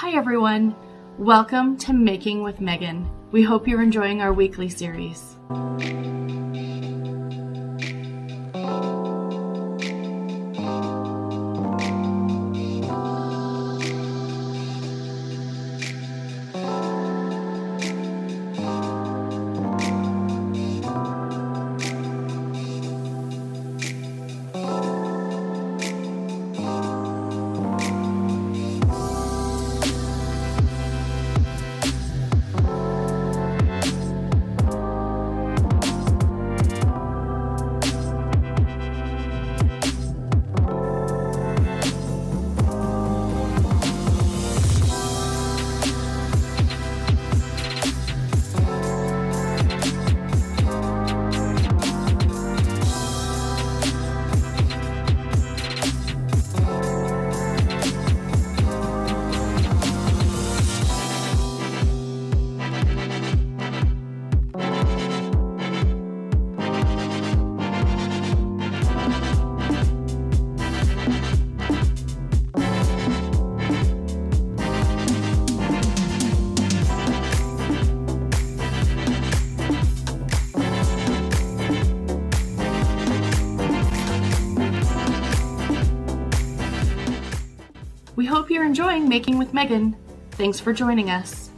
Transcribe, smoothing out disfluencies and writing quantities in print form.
Hi everyone, welcome to Making with Megan. We hope you're enjoying our weekly series. We hope you're enjoying Making with Megan. Thanks for joining us.